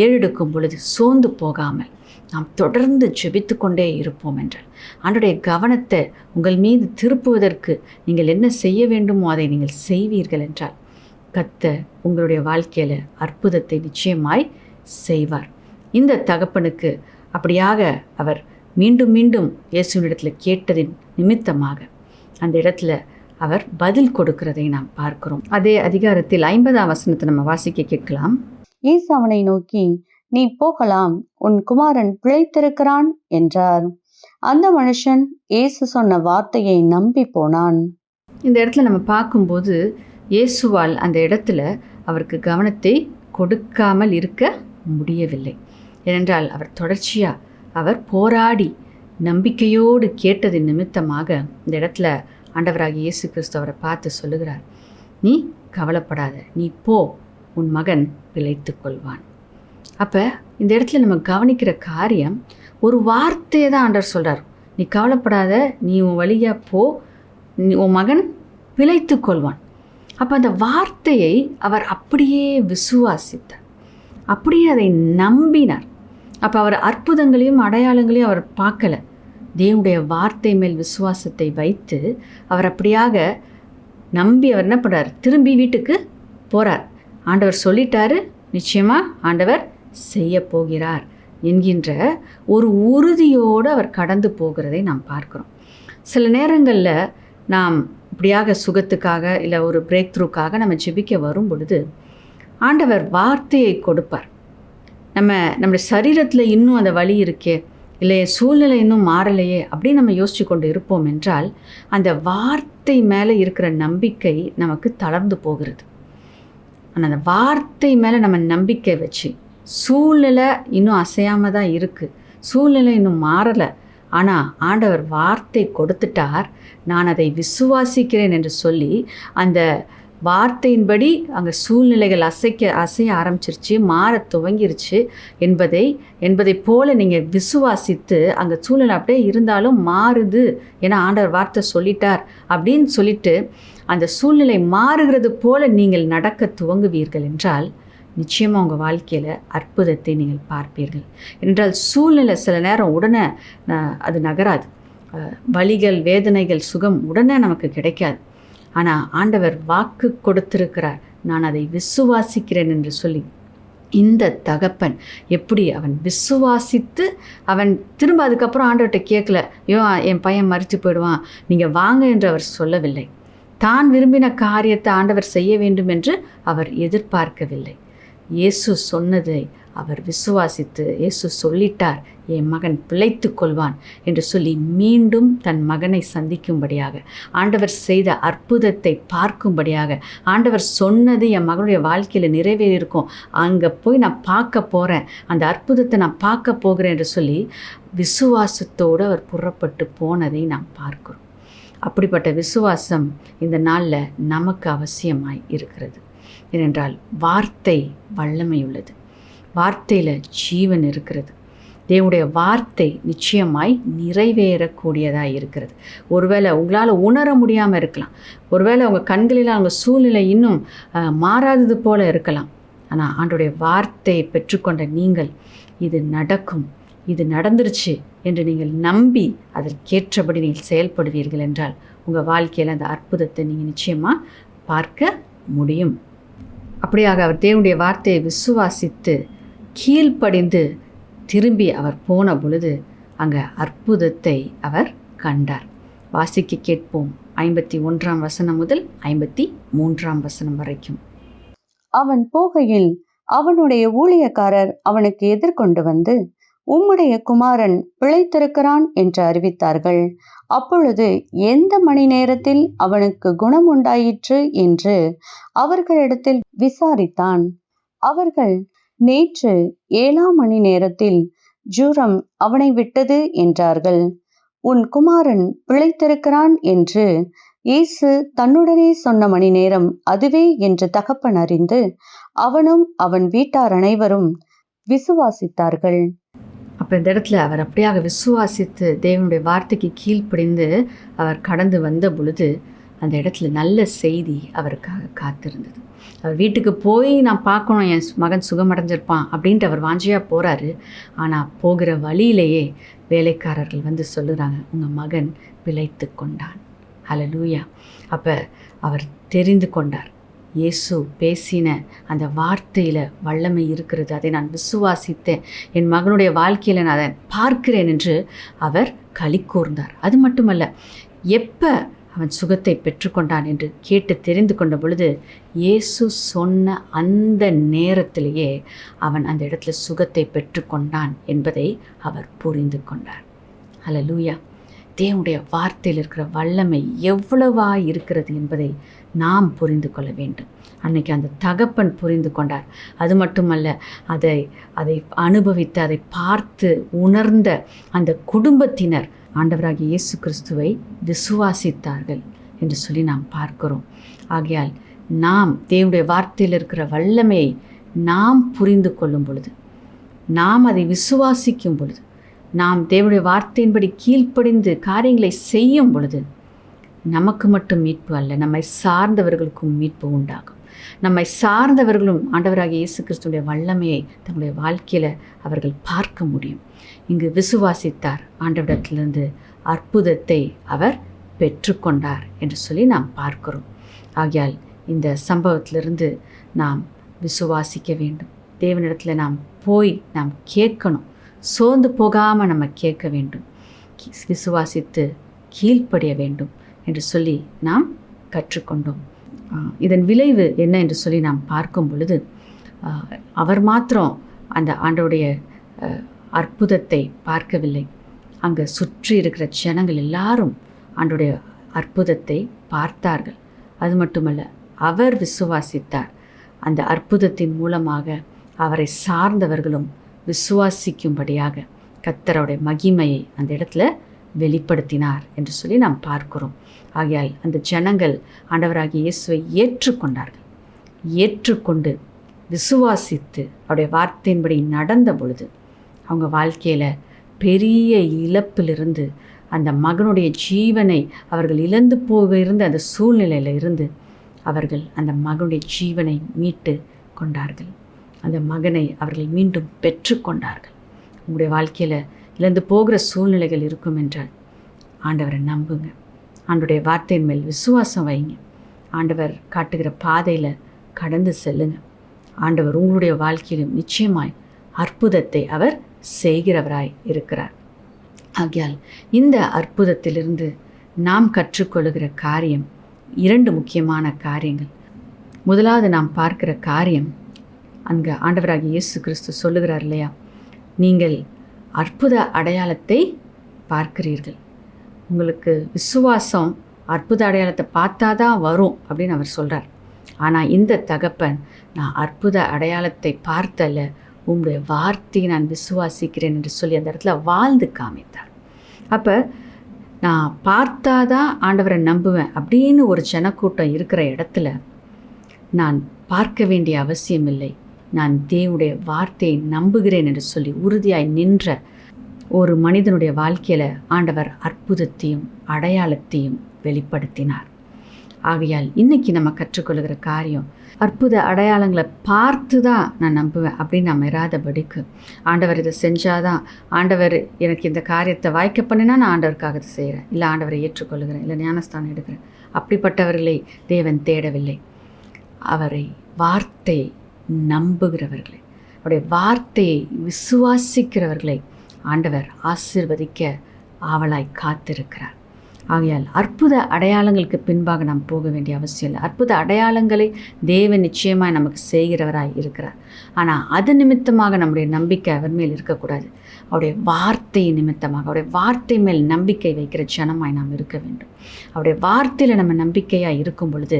ஏறெடுக்கும் பொழுது சோர்ந்து போகாமல் நாம் தொடர்ந்து ஜெபித்து கொண்டே இருப்போம் என்றால் ஆண்டவருடைய கவனத்தை உங்கள் மீது திருப்புவதற்கு நீங்கள் என்ன செய்ய வேண்டுமோ அதை நீங்கள் செய்வீர்கள் என்றால் கர்த்தர் உங்களுடைய வாழ்க்கையில் அற்புதத்தை நிச்சயமாய் செய்வார். இந்த தகப்பனுக்கு அப்படியாக அவர் மீண்டும் மீண்டும் இயேசுவினிடத்தில் கேட்டதின் நிமித்தமாக அந்த இடத்துல அவர் பதில் கொடுக்கிறதை நாம் பார்க்கிறோம். அதே அதிகாரத்தில் 50ஆம் வசனத்தை நம்ம வாசிக்க கேட்கலாம். இயேசு அவனை நோக்கி, நீ போகலாம், உன் குமாரன் பிழைத்திருக்கிறான் என்றார். அந்த மனுஷன் இயேசு சொன்ன வார்த்தையை நம்பி போனான். இந்த இடத்துல நம்ம பார்க்கும்போது இயேசுவால் அந்த இடத்துல அவருக்கு கவனத்தை கொடுக்காமல் இருக்க முடியவில்லை. ஏனென்றால் அவர் தொடர்ச்சியாக அவர் போராடி நம்பிக்கையோடு கேட்டதின் நிமித்தமாக இந்த இடத்துல ஆண்டவராகிய இயேசு கிறிஸ்து அவரை பார்த்து சொல்லுகிறார், நீ கவலைப்படாத, நீ போ, உன் மகன் பிழைத்து கொள்வான். அப்போ இந்த இடத்துல நம்ம கவனிக்கிற காரியம், ஒரு வார்த்தையை தான் ஆண்டவர் சொல்கிறார், நீ கவலைப்படாத, நீ உன் வழியாக போ, உன் மகன் பிழைத்து கொள்வான். அப்போ அந்த வார்த்தையை அவர் அப்படியே விசுவாசித்தார், அப்படியே அதை நம்பினார். அப்போ அவர் அற்புதங்களையும் அடையாளங்களையும் அவர் பார்க்கலை, தேவனுடைய வார்த்தை மேல் விசுவாசத்தை வைத்து அவர் அப்படியாக நம்பி அவர் என்ன பண்ணுறார், திரும்பி வீட்டுக்கு போகிறார். ஆண்டவர் சொல்லிட்டாரு, நிச்சயமாக ஆண்டவர் செய்ய போகிறார் என்கின்ற ஒரு உறுதியோடு அவர் கடந்து போகிறதை நாம் பார்க்குறோம். சில நேரங்களில் நாம் இப்படியாக சுகத்துக்காக இல்லை ஒரு பிரேக் த்ரூக்காக நம்ம ஜெபிக்க வரும் பொழுது ஆண்டவர் வார்த்தையை கொடுப்பார். நம்முடைய சரீரத்தில் இன்னும் அந்த வலி இருக்கே, இல்லை சூழ்நிலை இன்னும் மாறலையே அப்படின்னு நம்ம யோசித்து கொண்டு இருப்போம் என்றால் அந்த வார்த்தை மேலே இருக்கிற நம்பிக்கை நமக்கு தளர்ந்து போகிறது. ஆனால் அந்த வார்த்தை மேலே நம்ம நம்பிக்கை வச்சு, சூழ்நிலை இன்னும் அசையாமல் தான் இருக்குது, சூழ்நிலை இன்னும் மாறலை, ஆனால் ஆண்டவர் வார்த்தை கொடுத்துட்டார், நான் அதை விசுவாசிக்கிறேன் என்று சொல்லி அந்த வார்த்தையின்படி அங்கே சூழ்நிலைகள் அசைய ஆரம்பிச்சிருச்சு, மாற துவங்கிருச்சு என்பதை போல நீங்கள் விசுவாசித்து அங்கே சூழ்நிலை அப்படியே இருந்தாலும் மாறுது, ஏன்னா ஆண்டவர் வார்த்தை சொல்லிட்டார் அப்படின்னு சொல்லிட்டு அந்த சூழ்நிலை மாறுகிறது போல நீங்கள் நடக்க துவங்குவீர்கள் என்றால் நிச்சயமாக உங்கள் வாழ்க்கையில் அற்புதத்தை நீங்கள் பார்ப்பீர்கள். என்றால் சூழ்நிலை சில நேரம் உடனே அது நகராது, வலிகள் வேதனைகள் சுகம் உடனே நமக்கு கிடைக்காது. ஆனால் ஆண்டவர் வாக்கு கொடுத்திருக்கிறார், நான் அதை விசுவாசிக்கிறேன் என்று சொல்லி இந்த தகப்பன் எப்படி அவன் விசுவாசித்து அவன் திரும்ப அதுக்கப்புறம் ஆண்டவர்கிட்ட கேட்கல, ஐயோ என் பையன் மரித்து போயிடுவான், நீங்கள் வாங்க என்று அவர் சொல்லவில்லை. தான் விரும்பின காரியத்தை ஆண்டவர் செய்ய வேண்டும் என்று அவர் எதிர்பார்க்கவில்லை. இயேசு சொன்னதை அவர் விசுவாசித்து, இயேசு சொல்லிட்டார், என் மகன் பிழைத்து கொள்வான் என்று சொல்லி மீண்டும் தன் மகனை சந்திக்கும்படியாக, ஆண்டவர் செய்த அற்புதத்தை பார்க்கும்படியாக, ஆண்டவர் சொன்னது என் மகனுடைய வாழ்க்கையில் நிறைவேறியிருக்கும், அங்கே போய் நான் பார்க்க போகிறேன், அந்த அற்புதத்தை நான் பார்க்க போகிறேன் என்று சொல்லி விசுவாசத்தோடு அவர் புறப்பட்டு போனதை நாம் பார்க்கிறோம். அப்படிப்பட்ட விசுவாசம் இந்த நாளில் நமக்கு அவசியமாய் இருக்கிறது. ஏனென்றால் வார்த்தை வல்லமை உள்ளது, வார்த்தையில் ஜீவன் இருக்கிறது, தேவனுடைய வார்த்தை நிச்சயமாய் நிறைவேறக்கூடியதாக இருக்கிறது. ஒருவேளை உங்களால் உணர முடியாமல் இருக்கலாம், ஒருவேளை உங்கள் கண்களில் அவங்க சூழ்நிலை இன்னும் மாறாதது போல இருக்கலாம். ஆனால் ஆண்டவருடைய வார்த்தையை பெற்றுக்கொண்ட நீங்கள் இது நடக்கும், இது நடந்துருச்சு என்று நீங்கள் நம்பி அதற்கேற்றபடி நீங்கள் செயல்படுவீர்கள் என்றால் உங்கள் வாழ்க்கையில் அந்த அற்புதத்தை நீங்கள் நிச்சயமாக பார்க்க முடியும். அப்படியாக அவர் தேவனுடைய வார்த்தையை விசுவாசித்து கீழ்ப்படிந்து திரும்பி அவர் போன பொழுது அங்கே அற்புதத்தை அவர் கண்டார். வாசிக்க கேட்போம் 51 முதல் 53 வரைக்கும். அவன் போகையில் அவனுடைய ஊழியக்காரர் அவனுக்கு எதிர்கொண்டு வந்து, உம்முடைய குமாரன் பிழைத்திருக்கிறான் என்று அறிவித்தார்கள். அப்பொழுது எந்த மணி நேரத்தில் அவனுக்கு குணம் உண்டாயிற்று என்று அவர்களிடத்தில் விசாரித்தான். அவர்கள், நேற்று 7ஆம் மணி நேரத்தில் ஜூரம் அவனை விட்டது என்றார்கள். உன் குமாரன் பிழைத்திருக்கிறான் என்று இயேசு தன்னுடனே சொன்ன மணி நேரம் அதுவே என்று தகப்பன் அறிந்து அவனும் அவன் வீட்டார் அனைவரும் விசுவாசித்தார்கள். அப்போ இந்த இடத்துல அவர் அப்படியாக விசுவாசித்து தேவனுடைய வார்த்தைக்கு கீழ்ப்படிந்து அவர் கடந்து வந்த பொழுது அந்த இடத்துல நல்ல செய்தி அவருக்காக காத்திருந்தது. அவர் வீட்டுக்கு போய் நான் பார்க்கணும், என் மகன் சுகமடைஞ்சிருப்பான் அப்படின்ட்டு அவர் வாஞ்சியாக போகிறாரு. ஆனால் போகிற வழியிலேயே வேலைக்காரர்கள் வந்து சொல்லுறாங்க, உங்கள் மகன் பிழைத்து கொண்டான். ஹல்லேலூயா. அப்போ அவர் தெரிந்து கொண்டார், இயேசு பேசின அந்த வார்த்தையில் வல்லமை இருக்கிறது, அதை நான் விசுவாசித்தேன், என் மகனுடைய வாழ்க்கையில் நான் அதை பார்க்கிறேன் என்று அவர் களி கூர்ந்தார். அது மட்டுமல்ல, எப்போ அவன் சுகத்தை பெற்றுக்கொண்டான் என்று கேட்டு தெரிந்து கொண்ட பொழுது இயேசு சொன்ன அந்த நேரத்திலேயே அவன் அந்த இடத்துல சுகத்தை பெற்றுக்கொண்டான் என்பதை அவர் புரிந்து கொண்டார். ஹல்லேலூயா. தேவனுடைய வார்த்தையில் இருக்கிற வல்லமை எவ்வளவா இருக்கிறது என்பதை நாம் புரிந்து கொள்ள வேண்டும். அன்னைக்கு அந்த தகப்பன் புரிந்து கொண்டார். அது மட்டுமல்ல, அதை அனுபவித்து அதை பார்த்து உணர்ந்த அந்த குடும்பத்தினர் ஆண்டவராகிய இயேசு கிறிஸ்துவை விசுவாசித்தார்கள் என்று சொல்லி நாம் பார்க்கிறோம். ஆகையால் நாம் தேவனுடைய வார்த்தையில் இருக்கிற வல்லமையை நாம் புரிந்து கொள்ளும் பொழுது, நாம் அதை விசுவாசிக்கும் பொழுது, நாம் தேவனுடைய வார்த்தையின்படி கீழ்ப்படிந்து காரியங்களை செய்யும் பொழுது நமக்கு மட்டும் மீட்பு அல்ல, நம்மை சார்ந்தவர்களுக்கும் மீட்பு உண்டாகும். நம்மை சார்ந்தவர்களும் ஆண்டவராகிய இயேசு கிறிஸ்துடைய வல்லமையை தங்களுடைய வாழ்க்கையில் அவர்கள் பார்க்க முடியும். இங்கு விசுவாசித்தார், ஆண்டவரிடத்திலிருந்து அற்புதத்தை அவர் பெற்றுக்கொண்டார் என்று சொல்லி நாம் பார்க்கிறோம். ஆகையால் இந்த சம்பவத்திலிருந்து நாம் விசுவாசிக்க வேண்டும். தேவனிடத்தில் நாம் போய் நாம் கேட்கணும், சோர்ந்து போகாமல் நம்ம கேட்க வேண்டும், விசுவாசித்து கீழ்ப்படிய வேண்டும் என்று சொல்லி நாம் கற்றுக்கொண்டோம். இதன் விளைவு என்ன என்று சொல்லி நாம் பார்க்கும் பொழுது, அவர் மாத்திரம் அந்த ஆண்டவருடைய அற்புதத்தை பார்க்கவில்லை, அங்கே சுற்றி இருக்கிற ஜனங்கள் எல்லாரும் ஆண்டவருடைய அற்புதத்தை பார்த்தார்கள். அது மட்டுமல்ல, அவர் விசுவாசித்தார். அந்த அற்புதத்தின் மூலமாக அவரை சார்ந்தவர்களும் விசுவாசிக்கும்படியாக கர்த்தருடைய மகிமையை அந்த இடத்துல வெளிப்படுத்தினார் என்று சொல்லி நாம் பார்க்கிறோம். ஆகையால் அந்த ஜனங்கள் ஆண்டவராகிய இயேசுவை ஏற்றுக்கொண்டார்கள். ஏற்றுக்கொண்டு விசுவாசித்து அவருடைய வார்த்தையின்படி நடந்த பொழுது அவங்க வாழ்க்கையில் பெரிய இழப்பிலிருந்து, அந்த மகனுடைய ஜீவனை அவர்கள் இழந்து போக இருந்த அந்த சூழ்நிலையில் இருந்து அவர்கள் அந்த மகனுடைய ஜீவனை மீட்டு கொண்டார்கள். அந்த மகனை அவர்கள் மீண்டும் பெற்று கொண்டார்கள். உங்களுடைய வாழ்க்கையில் இழந்து போகிற சூழ்நிலைகள் இருக்கும் என்றால் ஆண்டவரை நம்புங்க, ஆண்டவருடைய வார்த்தையின் மேல் விசுவாசம் வைங்க, ஆண்டவர் காட்டுகிற பாதையில் கடந்து செல்லுங்க. ஆண்டவர் உங்களுடைய வாழ்க்கையிலும் நிச்சயமாய் அற்புதத்தை அவர் செய்கிறவராய் இருக்கிறார். ஆகையால் இந்த அற்புதத்திலிருந்து நாம் கற்றுக்கொள்ளுகிற காரியம் 2 முக்கியமான காரியங்கள். முதலாவது நாம் பார்க்கிற காரியம், அங்கே ஆண்டவராகிய இயேசு கிறிஸ்து சொல்லுகிறார் இல்லையா, நீங்கள் அற்புத அடையாளத்தை பார்க்கிறீர்கள், உங்களுக்கு விசுவாசம் அற்புத அடையாளத்தை பார்த்தா தான் வரும் அப்படின்னு அவர் சொல்கிறார். ஆனால் இந்த தகப்பன், நான் அற்புத அடையாளத்தை பார்த்தல்ல, உங்களுடைய வார்த்தையை நான் விசுவாசிக்கிறேன் என்று சொல்லி அந்த இடத்துல வாழ்ந்து காமித்தார். அப்போ நான் பார்த்தாதான் ஆண்டவரை நம்புவேன் அப்படின்னு ஒரு ஜனக்கூட்டம் இருக்கிற இடத்துல நான் பார்க்க வேண்டிய அவசியம் இல்லை, நான் தேவனுடைய வார்த்தையை நம்புகிறேன் என்று சொல்லி உறுதியாய் நின்ற ஒரு மனிதனுடைய வாழ்க்கையில் ஆண்டவர் அற்புதத்தையும் அடையாளத்தையும் வெளிப்படுத்தினார். ஆகையால் இன்றைக்கி நம்ம கற்றுக்கொள்கிற காரியம், அற்புத அடையாளங்களை பார்த்து தான் நான் நம்புவேன் அப்படின்னு நம்ம இராதபடிக்கு, ஆண்டவர் இதை செஞ்சாதான், ஆண்டவர் எனக்கு இந்த காரியத்தை வாய்க்க பண்ணினா நான் ஆண்டவருக்காக இதை செய்கிறேன், இல்லை ஆண்டவரை ஏற்றுக்கொள்கிறேன், இல்லை ஞானஸ்தானம் எடுக்கிறேன், அப்படிப்பட்டவர்களை தேவன் தேடவில்லை. அவரை வார்த்தையை நம்புகிறவர்களை, அவருடைய வார்த்தையை விசுவாசிக்கிறவர்களை ஆண்டவர் ஆசீர்வதிக்க ஆவலாய் காத்திருக்கிறார். ஆகையால் அற்புத அடையாளங்களுக்கு பின்பாக நாம் போக வேண்டிய அவசியம் இல்லை. அற்புத அடையாளங்களை தேவன் நிச்சயமாக நமக்கு செய்கிறவராய் இருக்கிறார். ஆனால் அது நிமித்தமாக நம்முடைய நம்பிக்கை அவர் மேல் இருக்கக்கூடாது. அவருடைய வார்த்தை நிமித்தமாக, அவருடைய வார்த்தை மேல் நம்பிக்கை வைக்கிற ஜனமாய் நாம் இருக்க வேண்டும். அவருடைய வார்த்தையில் நம்ம நம்பிக்கையாக இருக்கும் பொழுது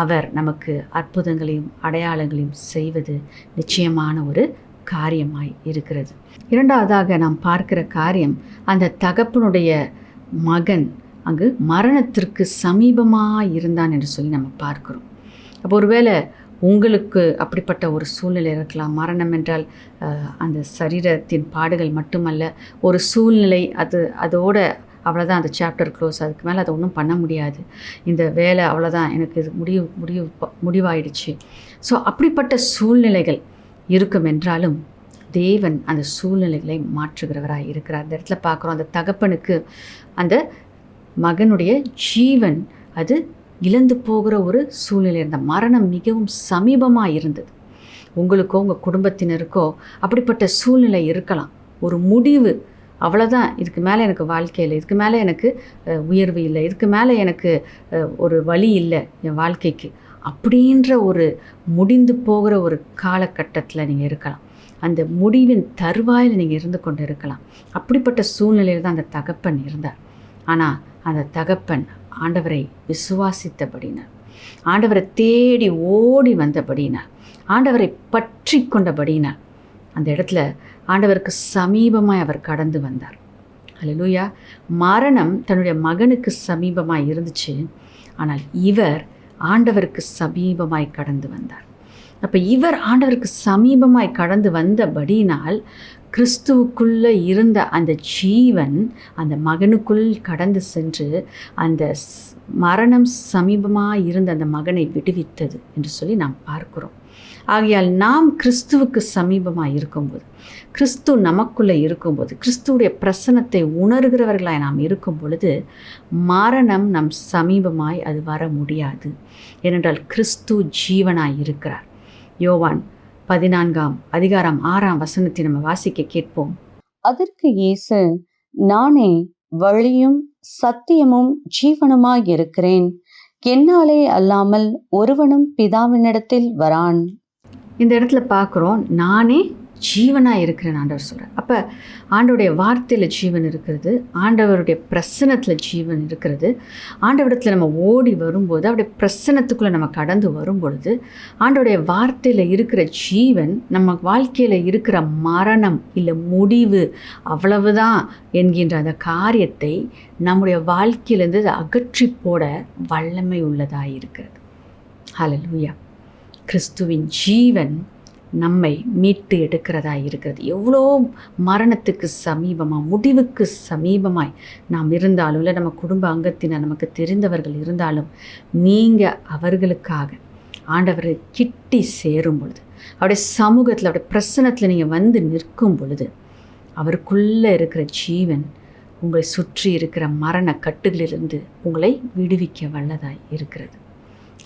அவர் நமக்கு அற்புதங்களையும் அடையாளங்களையும் செய்வது நிச்சயமான ஒரு காரியமாய் இருக்கிறது. இரண்டாவதாக நாம் பார்க்கிற காரியம், அந்த தகப்பனுடைய மகன் அங்கு மரணத்திற்கு சமீபமாக இருந்தான் என்று சொல்லி நம்ம பார்க்கிறோம். அப்போ ஒருவேளை உங்களுக்கு அப்படிப்பட்ட ஒரு சூழ்நிலை இருக்கலாம். மரணம் என்றால் அந்த சரீரத்தின் பாடுகள் மட்டுமல்ல, ஒரு சூழ்நிலை, அதோட அவ்வளோதான், அந்த சாப்டர் க்ளோஸ். அதுக்கு மேலே அதை ஒன்றும் பண்ண முடியாது. இந்த வேலை அவ்வளோதான், எனக்கு இது முடிவாயிடுச்சு. ஸோ அப்படிப்பட்ட சூழ்நிலைகள் இருக்கும் என்றாலும் தேவன் அந்த சூழ்நிலைகளை மாற்றுகிறவராய் இருக்கிறார். அந்த இடத்துல பார்க்குறோம், அந்த தகப்பனுக்கு அந்த மகனுடைய ஜீவன் அது இழந்து போகிற ஒரு சூழ்நிலை இருந்த மரணம் மிகவும் சமீபமாக இருந்தது. உங்களுக்கோ உங்கள் குடும்பத்தினருக்கோ அப்படிப்பட்ட சூழ்நிலை இருக்கலாம். ஒரு முடிவு, அவ்வளோதான், இதுக்கு மேலே எனக்கு வாழ்க்கை இல்லை, இதுக்கு மேலே எனக்கு உயர்வு இல்லை, இதுக்கு மேலே எனக்கு ஒரு வழி இல்லை என் வாழ்க்கைக்கு அப்படின்ற ஒரு முடிந்து போகிற ஒரு காலகட்டத்தில் நீங்கள் இருக்கலாம். அந்த முடிவின் தருவாயில் நீங்கள் இருந்து கொண்டு இருக்கலாம். அப்படிப்பட்ட சூழ்நிலையில் தான் அந்த தகப்பன் இருந்தார். ஆனால் அந்த தகப்பன் ஆண்டவரை விசுவாசித்தபடினார், ஆண்டவரை தேடி ஓடி வந்தபடினார், ஆண்டவரை பற்றி கொண்டபடினார் அந்த இடத்துல ஆண்டவருக்கு சமீபமாய் அவர் கடந்து வந்தார். அல்லேலூயா. மரணம் தன்னுடைய மகனுக்கு சமீபமாய் இருந்துச்சு, ஆனால் இவர் ஆண்டவருக்கு சமீபமாய் கடந்து வந்தார். அப்போ இவர் ஆண்டவருக்கு சமீபமாய் கடந்து வந்தபடினால் கிறிஸ்துவுக்குள்ளே இருந்த அந்த ஜீவன் அந்த மகனுக்குள் கடந்து சென்று அந்த மரணம் சமீபமாக இருந்த அந்த மகனை விடுவித்தது என்று சொல்லி நாம் பார்க்கிறோம். ஆகையால் நாம் கிறிஸ்துவுக்கு சமீபமாக இருக்கும்போது, கிறிஸ்து நமக்குள்ளே இருக்கும்போது, கிறிஸ்துவுடைய பிரசன்னத்தை உணர்கிறவர்களாய் நாம் இருக்கும் பொழுது மரணம் நம் சமீபமாய் அது வர முடியாது. ஏனென்றால் கிறிஸ்து ஜீவனாய் இருக்கிறார். யோவான் 14:6 நம்ம வாசிக்க கேட்போம். அதற்கு இயேசு, நானே வழியும் சத்தியமும் ஜீவனுமாயிருக்கிறேன், என்னாலே அல்லாமல் ஒருவனும் பிதாவினிடத்தில் வரான். இந்த இடத்துல பார்க்குறோம், நானே ஜீவனாக இருக்கிறேன் ஆண்டவர் சொல்கிறார். அப்போ ஆண்டவருடைய வார்த்தையில் ஜீவன் இருக்கிறது, ஆண்டவருடைய பிரசன்னத்தில் ஜீவன் இருக்கிறது. ஆண்டவரிடத்தில் நம்ம ஓடி வரும்போது, அவருடைய பிரசன்னத்துக்குள்ளே நம்ம கடந்து வரும் பொழுது ஆண்டவருடைய வார்த்தையில் இருக்கிற ஜீவன் நம்ம வாழ்க்கையில் இருக்கிற மரணம் இல்லை முடிவு அவ்வளவுதான் என்கின்ற அந்த காரியத்தை நம்முடைய வாழ்க்கையிலேருந்து அகற்றி போட வல்லமை உள்ளதாக இருக்கிறது. ஹல்லேலூயா. கிறிஸ்துவின் ஜீவன் நம்மை மீட்டு எடுக்கிறதா இருக்கிறது. எவ்வளோ மரணத்துக்கு சமீபமாக, முடிவுக்கு சமீபமாய் நாம் இருந்தாலும், இல்லை நம்ம குடும்ப அங்கத்தினர் நமக்கு தெரிந்தவர்கள் இருந்தாலும், நீங்கள் அவர்களுக்காக ஆண்டவரை கிட்டி சேரும் பொழுது, அவருடைய சமூகத்தில், அவருடைய பிரசன்னத்தில் நீங்கள் வந்து நிற்கும் பொழுது அவருக்குள்ளே இருக்கிற ஜீவன் உங்களை சுற்றி இருக்கிற மரண கட்டுகளிலிருந்து உங்களை விடுவிக்க வல்லதாய் இருக்கிறது.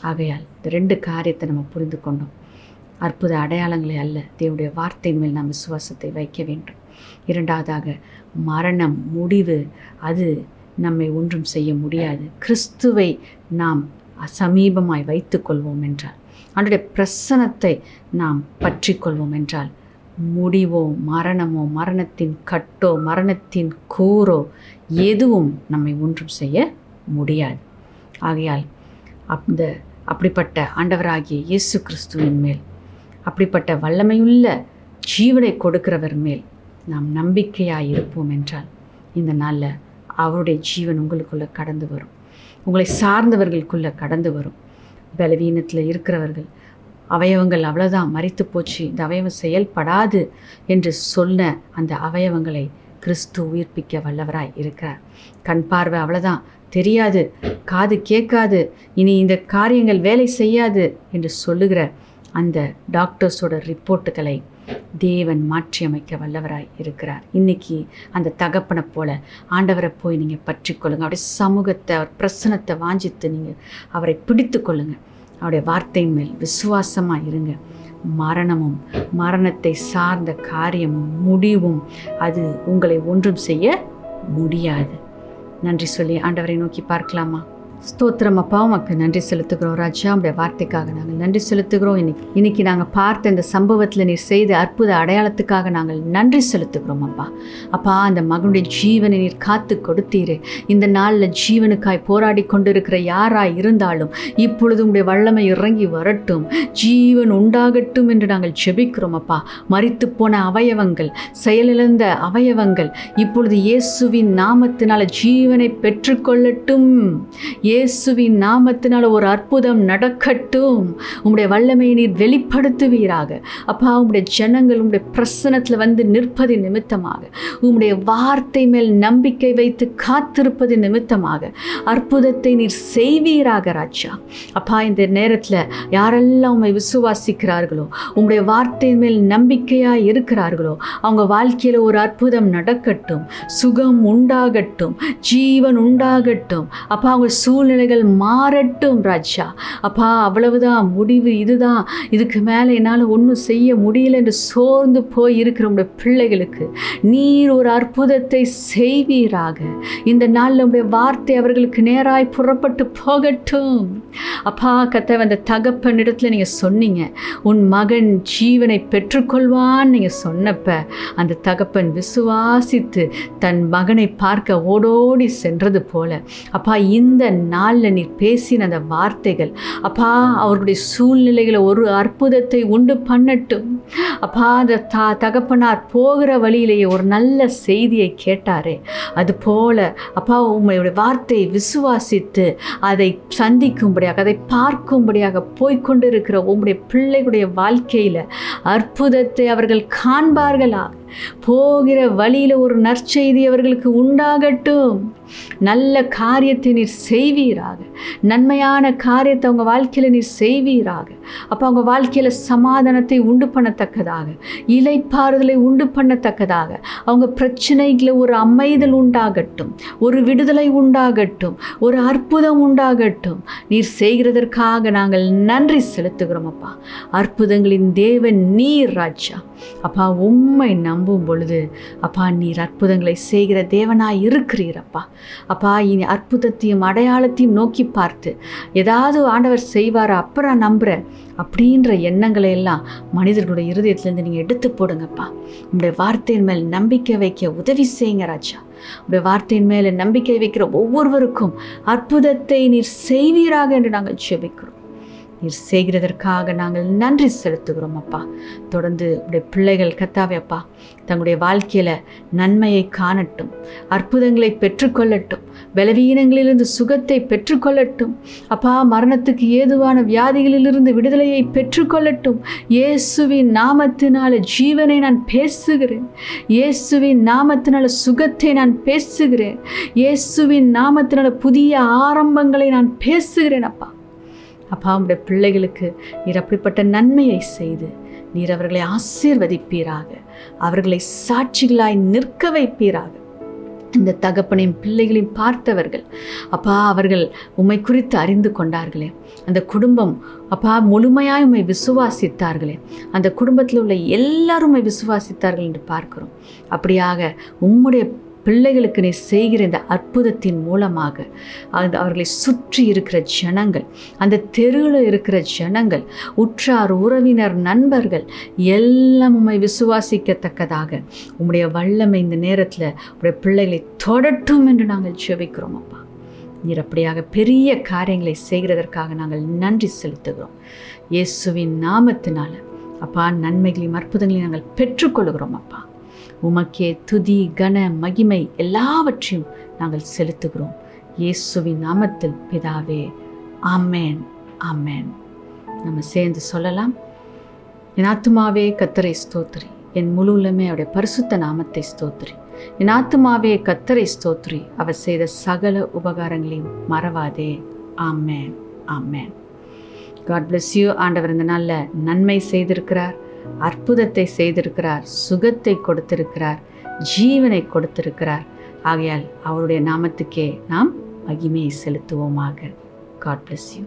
ஆகையால் இந்த 2 காரியத்தை நம்ம புரிந்து கொண்டோம். அற்புத அடையாளங்களை அல்ல, தேவனுடைய வார்த்தையின் மேல் நாம் விசுவாசத்தை வைக்க வேண்டும். இரண்டாவதாக, மரணம் முடிவு அது நம்மை ஒன்றும் செய்ய முடியாது. கிறிஸ்துவை நாம் சமீபமாய் வைத்து கொள்வோம் என்றால், அவருடைய பிரசன்னத்தை நாம் பற்றி கொள்வோம் என்றால், முடிவோ மரணமோ மரணத்தின் கட்டோ மரணத்தின் கூரோ எதுவும் நம்மை ஒன்றும் செய்ய முடியாது. ஆகையால் அப்படிப்பட்ட ஆண்டவராகிய இயேசு கிறிஸ்துவின் மேல், அப்படிப்பட்ட வல்லமையுள்ள ஜீவனை கொடுக்கிறவர் மேல் நாம் நம்பிக்கையாக இருப்போம் என்றால், இந்த நாளில் அவருடைய ஜீவன் உங்களுக்குள்ளே கடந்து வரும், உங்களை சார்ந்தவர்களுக்குள்ளே கடந்து வரும். பலவீனத்தில் இருக்கிறவர்கள், அவயவங்கள் அவ்வளோதான் மரித்து போச்சு, இந்த அவயவம் செயல்படாது என்று சொன்ன அந்த அவயவங்களை கிறிஸ்து உயிர்ப்பிக்க வல்லவராய் இருக்கிறார். கண் பார்வை அவ்வளோதான் தெரியாது, காது கேட்காது, இனி இந்த காரியங்கள் வேலை செய்யாது என்று சொல்லுகிற அந்த டாக்டர்ஸோட ரிப்போர்ட்டுகளை தேவன் மாற்றி அமைக்க வல்லவராய் இருக்கிறார். இன்றைக்கி அந்த தகப்பனை போல ஆண்டவரை போய் நீங்கள் பற்றி கொள்ளுங்கள். அவருடைய சமூகத்தை, அவர் பிரசன்னத்தை வாஞ்சித்து நீங்கள் அவரை பிடித்து கொள்ளுங்கள். அவருடைய வார்த்தையின் மேல் விசுவாசமாக இருங்க. மரணமும் மரணத்தை சார்ந்த காரியமும் முடிவும் அது உங்களை ஒன்றும் செய்ய முடியாது. நன்றி சொல்லி ஆண்டவரை நோக்கி பார்க்கலாமா? ஸ்தோத்திரம் அப்பா, உமக்கு நன்றி செலுத்துகிறோம் ராஜா. உடைய வார்த்தைக்காக நாங்கள் நன்றி செலுத்துகிறோம். இன்னைக்கு நாங்கள் பார்த்த இந்த சம்பவத்தில் நீர் செய்த அற்புத அடையாளத்துக்காக நாங்கள் நன்றி செலுத்துகிறோம் அப்பா. அப்பா, அந்த மகனுடைய ஜீவனை நீர் காத்து கொடுத்தீரே. இந்த நாளில் ஜீவனுக்காய் போராடி கொண்டிருக்கிற யாராய் இருந்தாலும் இப்பொழுது உடைய வல்லமை இறங்கி வரட்டும், ஜீவன் உண்டாகட்டும் என்று நாங்கள் ஜெபிக்கிறோம் அப்பா. மரித்து போன அவயவங்கள், செயலிழந்த அவயவங்கள் இப்பொழுது இயேசுவின் நாமத்தினால ஜீவனை பெற்றுக்கொள்ளட்டும். இயேசுவின் நாமத்தினால் ஒரு அற்புதம் நடக்கட்டும். உம்முடைய வல்லமையை நீர் வெளிப்படுத்துவீராக அப்பா. உம்முடைய ஜனங்கள் உம்முடைய பிரசனத்தில் வந்து நிற்பது நிமித்தமாக, உம்முடைய வார்த்தை மேல் நம்பிக்கை வைத்து காத்திருப்பது நிமித்தமாக அற்புதத்தை நீர் செய்வீராக ராஜா. அப்பா, இந்த நேரத்தில் யாரெல்லாம் உம்மை விசுவாசிக்கிறார்களோ, உம்முடைய வார்த்தை மேல் நம்பிக்கையாக இருக்கிறார்களோ, அவங்க வாழ்க்கையில் ஒரு அற்புதம் நடக்கட்டும், சுகம் உண்டாகட்டும், ஜீவன் உண்டாகட்டும் அப்பா. அவங்க சூழ்நிலைகள் மாறட்டும் ராஜா. அப்பா, அவ்வளவுதான், முடிவு இதுதான், இதுக்கு மேலே என்னால் ஒன்றும் செய்ய முடியல என்று சோர்ந்து போய் இருக்கிற உடைய பிள்ளைகளுக்கு நீர் ஒரு அற்புதத்தை செய்வீராக. இந்த நாளில் உடைய வார்த்தை அவர்களுக்கு நேராய் புறப்பட்டு போகட்டும் அப்பா. கத்த அந்த தகப்பன் இடத்துல நீங்கள் சொன்னீங்க, உன் மகன் ஜீவனை பெற்றுக்கொள்வான் நீங்கள் சொன்னப்ப அந்த தகப்பன் விசுவாசித்து தன் மகனை பார்க்க ஓடோடி சென்றது போல அப்பா, இந்த நாளில் நீர் பேசின அந்த வார்த்தைகள் அப்பா அவர்களுடைய சூழ்நிலைகளை ஒரு அற்புதத்தை உண்டு பண்ணட்டும் அப்பா. அந்த தகப்பனார் போகிற வழியிலேயே ஒரு நல்ல செய்தியை கேட்டாரே, அது போல அப்பா உம்முடைய வார்த்தையை விசுவாசித்து அதை சந்திக்கும்படியாக, அதை பார்க்கும்படியாக போய்கொண்டிருக்கிற உம்முடைய பிள்ளைகளுடைய வாழ்க்கையில் அற்புதத்தை அவர்கள் காண்பார்களா. போகிற வழியில் ஒரு நற்செய்தி அவர்களுக்கு உண்டாகட்டும். நல்ல காரியத்தை நீர் செய்வீராக, நன்மையான காரியத்தை அவங்க வாழ்க்கையில் நீர் செய்வீராக அப்போ. அவங்க வாழ்க்கையில் சமாதானத்தை உண்டு பண்ணத்தக்கதாக, இளைப்பாறுதலை உண்டு பண்ணத்தக்கதாக, அவங்க பிரச்சனைகளை ஒரு அமைதல் உண்டாகட்டும், ஒரு விடுதலை உண்டாகட்டும், ஒரு அற்புதம் உண்டாகட்டும். நீர் செய்கிறதற்காக நாங்கள் நன்றி செலுத்துகிறோம் அப்பா. அற்புதங்களின் தேவன் நீர் ராஜா அப்பா. உம்மை நம்பும் பொழுது அப்பா நீர் அற்புதங்களை செய்கிற தேவனாய் இருக்கிறீரப்பா. அப்பா, இனி அற்புதத்தையும் அடையாளத்தையும் நோக்கி பார்த்து ஏதாவது ஆண்டவர் செய்வாரா அப்புறம் நம்புகிறேன் அப்படின்ற எண்ணங்களை எல்லாம் மனிதர்களுடைய இருதயத்திலேருந்து நீங்கள் எடுத்து போடுங்கப்பா. உங்களுடைய வார்த்தையின் மேல் நம்பிக்கை வைக்க உதவி செய்யுங்க ராஜா. உங்களுடைய வார்த்தையின் மேலே நம்பிக்கை வைக்கிற ஒவ்வொருவருக்கும் அற்புதத்தை நீர் செய்வீராக என்று நாங்கள் ஜெபிக்கிறோம். நீர் செய்கிறதற்காக நாங்கள் நன்றி செலுத்துகிறோம் அப்பா. தொடர்ந்து உடைய பிள்ளைகள் கர்த்தாவே அப்பா தங்களுடைய வாழ்க்கையில் நன்மையை காணட்டும், அற்புதங்களை பெற்றுக்கொள்ளட்டும், பலவீனங்களிலிருந்து சுகத்தை பெற்றுக்கொள்ளட்டும் அப்பா. மரணத்துக்கு ஏதுவான வியாதிகளிலிருந்து விடுதலையை பெற்றுக்கொள்ளட்டும். இயேசுவின் நாமத்தினால ஜீவனை நான் பேசுகிறேன், இயேசுவின் நாமத்தினால சுகத்தை நான் பேசுகிறேன், இயேசுவின் நாமத்தினால புதிய ஆரம்பங்களை நான் பேசுகிறேன் அப்பா. அப்பா, உடைய பிள்ளைகளுக்கு நீர் அப்படிப்பட்ட நன்மையை செய்து நீர் அவர்களை ஆசீர்வதிப்பீராக, அவர்களை சாட்சிகளாய் நிற்க வைப்பீராக. இந்த தகப்பனையும் பிள்ளைகளையும் பார்த்தவர்கள் அப்பா, அவர்கள் உம்மை குறித்து அறிந்து கொண்டார்களே, அந்த குடும்பம் அப்பா முழுமையாய் உம்மை விசுவாசித்தார்களே, அந்த குடும்பத்தில் உள்ள எல்லாரும் உம்மை விசுவாசித்தார்கள் என்று பார்க்கிறோம். அப்படியாக உம்முடைய பிள்ளைகளுக்கு நீ செய்கிற இந்த அற்புதத்தின் மூலமாக அவர்களை சுற்றி இருக்கிற ஜனங்கள், அந்த தெருவில் இருக்கிற ஜனங்கள், உற்றார் உறவினர் நண்பர்கள் எல்லாம் உம்மை விசுவாசிக்கத்தக்கதாக உம்முடைய வல்லமை இந்த நேரத்தில் உடைய பிள்ளைகளை தொடட்டும் என்று நாங்கள் ஜெபிக்கிறோம் அப்பா. நீர் அப்படியாக பெரிய காரியங்களை செய்கிறதற்காக நாங்கள் நன்றி செலுத்துகிறோம். இயேசுவின் நாமத்தினால அப்பா நன்மைகளையும் அற்புதங்களையும் நாங்கள் பெற்றுக்கொள்கிறோம் அப்பா. உமக்கே துதி கன மகிமை எல்லாவற்றையும் நாங்கள் செலுத்துகிறோம் இயேசுவின் நாமத்தில் பிதாவே, ஆமேன் ஆமேன். நம்ம சேர்ந்து சொல்லலாம். என் ஆத்துமாவே கர்த்தரை ஸ்தோத்திரி, என் முழு உள்ளமே அவருடைய பரிசுத்த நாமத்தை ஸ்தோத்திரி. என் ஆத்துமாவே கர்த்தரை ஸ்தோத்திரி, அவர் செய்த சகல உபகாரங்களையும் மறவாதே. Amen amen. God bless you. ஆண்டவர் இந்த நாளில் நன்மை செய்திருக்கிறார், அற்புதத்தை செய்திருக்கிறார், சுகத்தை கொடுத்திருக்கிறார், ஜீவனை கொடுத்திருக்கிறார். ஆகையால் அவருடைய நாமத்துக்கே நாம் மகிமையை செலுத்துவோமாக. God bless you.